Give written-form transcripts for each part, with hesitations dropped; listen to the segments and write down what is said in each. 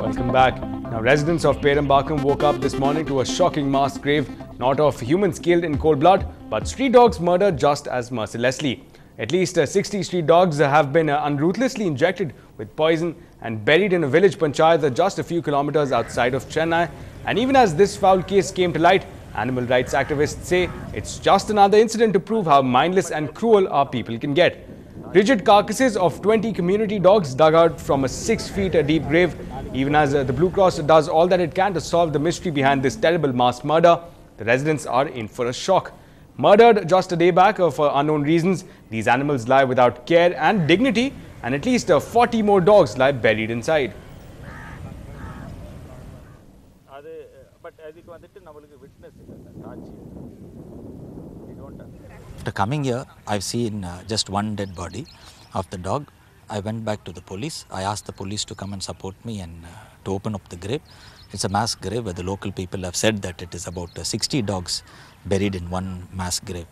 Welcome back. Now, residents of Perambakam woke up this morning to a shocking mass grave, not of humans killed in cold blood, but street dogs murdered just as mercilessly. At least 60 street dogs have been unruthlessly injected with poison and buried in a village panchayat just a few kilometers outside of Chennai. And even as this foul case came to light, animal rights activists say it's just another incident to prove how mindless and cruel our people can get. Rigid carcasses of 20 community dogs dug out from a 6 feet deep grave. Even as the Blue Cross does all that it can to solve the mystery behind this terrible mass murder, the residents are in for a shock. Murdered just a day back for unknown reasons, these animals lie without care and dignity, and at least 40 more dogs lie buried inside. After coming here, I've seen just one dead body of the dog. I went back to the police. I asked the police to come and support me and to open up the grave. It's a mass grave where the local people have said that it is about 60 dogs buried in one mass grave.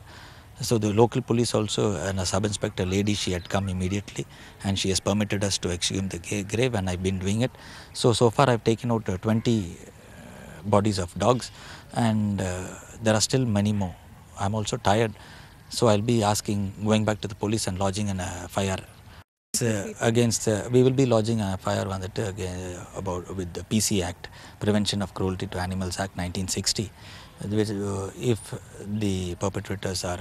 So the local police also, and a sub-inspector lady, she had come immediately and she has permitted us to exhume the grave, and I've been doing it. So far I've taken out 20 bodies of dogs, and there are still many more. I'm also tired, so I'll be going back to the police and lodging an FIR. We will be lodging a FIR on that with the PC Act, Prevention of Cruelty to Animals Act 1960. If the perpetrators are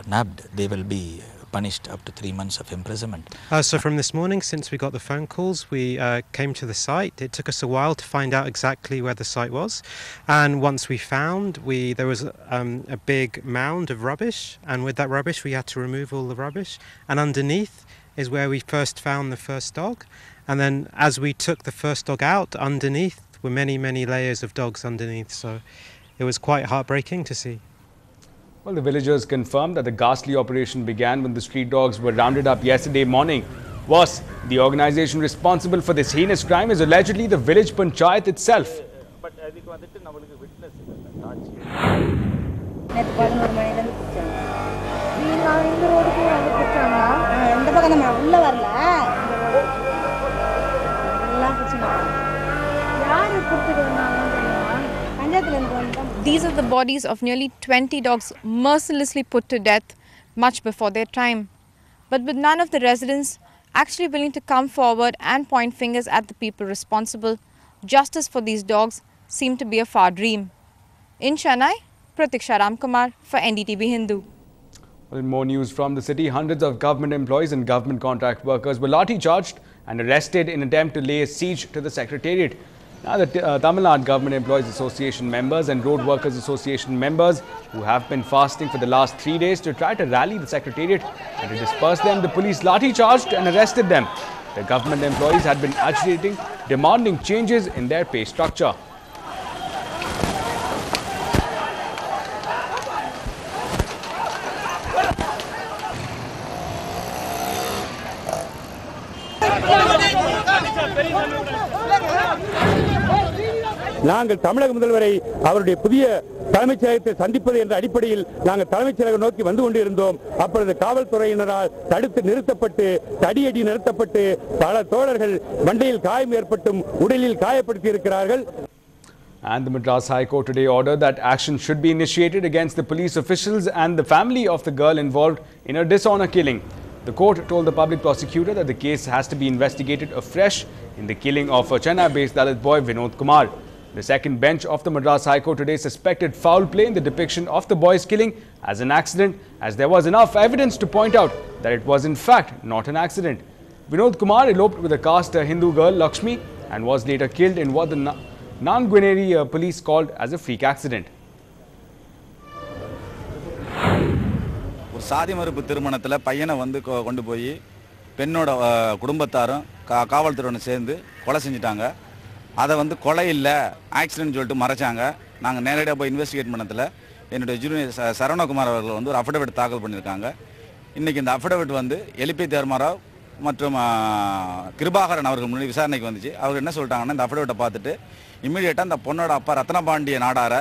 nabbed, they will be punished up to 3 months of imprisonment. So from this morning, since we got the phone calls, we came to the site. It took us a while to find out exactly where the site was, and once we found, there was a big mound of rubbish, and with that rubbish we had to remove all the rubbish, and underneath is where we first found the first dog. And then as we took the first dog out, underneath were many layers of dogs underneath, so it was quite heartbreaking to see. Well, the villagers confirmed that the ghastly operation began when the street dogs were rounded up yesterday morning. Worse, the organization responsible for this heinous crime is allegedly the village panchayat itself. These are the bodies of nearly 20 dogs mercilessly put to death much before their time. But with none of the residents actually willing to come forward and point fingers at the people responsible, justice for these dogs seemed to be a far dream. In Chennai, Pratiksha Ramkumar for NDTV Hindu. Well, more news from the city. Hundreds of government employees and government contract workers were lathi-charged and arrested in an attempt to lay siege to the secretariat. Now, the Tamil Nadu Government Employees Association members and Road Workers Association members who have been fasting for the last 3 days to try to rally the secretariat and to disperse them, the police lathi-charged and arrested them. The government employees had been agitating, demanding changes in their pay structure. நாங்கள் தமிழக முதல்வரை அவருடைய புதிய தலைமைச் செயலகத்தை சந்திப்பது என்ற அடிப்படையில் நாங்கள் தலைமைச் செயலகம் நோக்கி வந்து கொண்டிருந்தோம். அப்பொழுது காவல்துறையினரால் தடுத்து நிறுத்தப்பட்டு தடியடி நிறுத்தப்பட்டு பல தோழர்கள் மண்டையில் காயம் ஏற்பட்டும் உடலில் காயப்படுத்தி இருக்கிறார்கள். And the Madras High Court today ordered that action should be initiated against the police officials and the family of the girl involved in a dishonor killing. The court told the public prosecutor that the case has to be investigated afresh in the killing of a Chennai-based Dalit boy Vinod Kumar. The second bench of the Madras High Court today suspected foul play in the depiction of the boy's killing as an accident, as there was enough evidence to point out that it was in fact not an accident. Vinod Kumar eloped with a caste Hindu girl Lakshmi and was later killed in what the Nanguineri police called as a freak accident. சாதி மறுப்பு திருமணத்துல பையனை வந்து கொண்டு போய் பெண்ணோட குடும்பத்தாரும் காவல்துறையோட சேர்ந்து கொலை செஞ்சிட்டாங்க. அதை வந்து கொலை இல்ல ஆக்சிடென்ட் சொல்லிட்டு மறைச்சாங்க. நாங்க நேரடியா போய் இன்வெஸ்டிகேட் பண்ணதுல என்னோட ஜூனியர் சரவணகுமார் அவர்கள் வந்து ஒரு அஃபிடவிட் தாக்கல் பண்ணிருக்காங்க. இன்னைக்கு இந்த அஃபிடவிட் வந்து எலிபி தர்மராவ் மற்றும் கிருபாகரன் அவர்கள் முன்னாடி விசாரணைக்கு வந்துச்சு. அவங்க என்ன சொல்லிட்டாங்கன்னா இந்த அஃபிடவிட்டை பார்த்துட்டு இமிடியேட்டா அந்த பொண்ணோட அப்பா ரத்னபாண்டிய நாடார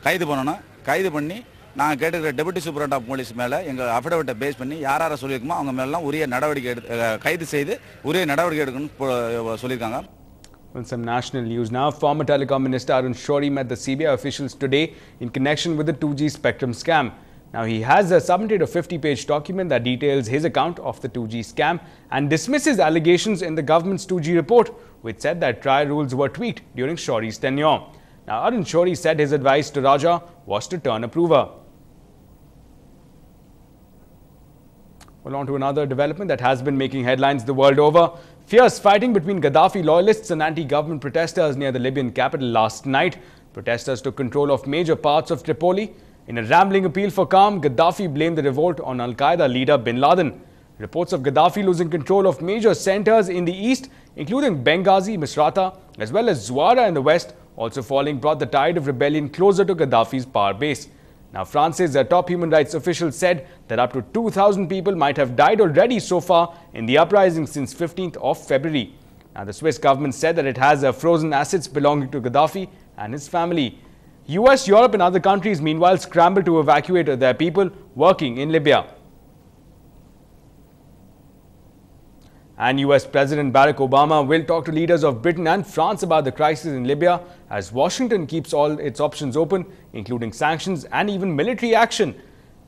கைது பண்ணணும். கைது பண்ணி நாங்கள் கேட்டுக்கிற டெபுட்டி சூப்பரண்ட் ஆஃப் போலீஸ் மேலே எங்கள் அஃபிடவிட்டை பேஸ் பண்ணி யார் யாரை சொல்லியிருக்குமோ அவங்க மேலாம் உரிய நடவடிக்கை கைது செய்து உரிய நடவடிக்கை எடுக்கணும்னு சொல்லியிருக்காங்க. Well, some national news now. Former Telecom Minister Arun Shourie met the CBI officials today in connection with the 2G spectrum scam. Now, he has submitted a 50-page document that details his account of the 2G scam and dismisses allegations in the government's 2G report, which said that trial rules were tweaked during Shourie's tenure. Now, Arun Shourie said his advice to Raja was to turn approver. Well, on to another development that has been making headlines the world over. Fierce fighting between Gaddafi loyalists and anti-government protesters near the Libyan capital last night. Protesters took control of major parts of Tripoli. In a rambling appeal for calm, Gaddafi blamed the revolt on Al-Qaeda leader Bin Laden. Reports of Gaddafi losing control of major centers in the east, including Benghazi, Misrata, as well as Zuara in the west, also falling brought the tide of rebellion closer to Gaddafi's power base. Now, France's top human rights official said that up to 2,000 people might have died already so far in the uprising since 15th of February. Now, the Swiss government said that it has frozen assets belonging to Gaddafi and his family. US, Europe and other countries meanwhile scramble to evacuate their people working in Libya. And US President Barack Obama will talk to leaders of Britain and France about the crisis in Libya as Washington keeps all its options open, including sanctions and even military action.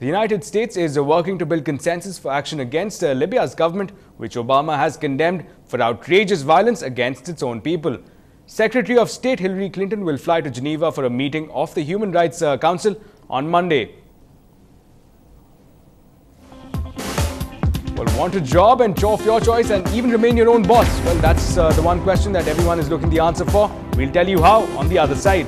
The United States is working to build consensus for action against Libya's government, which Obama has condemned for outrageous violence against its own people. Secretary of State Hillary Clinton will fly to Geneva for a meeting of the Human Rights Council on Monday. Well, want a job and of your choice and even remain your own boss? Well, that's the one question that everyone is looking the answer for. We'll tell you how on the other side.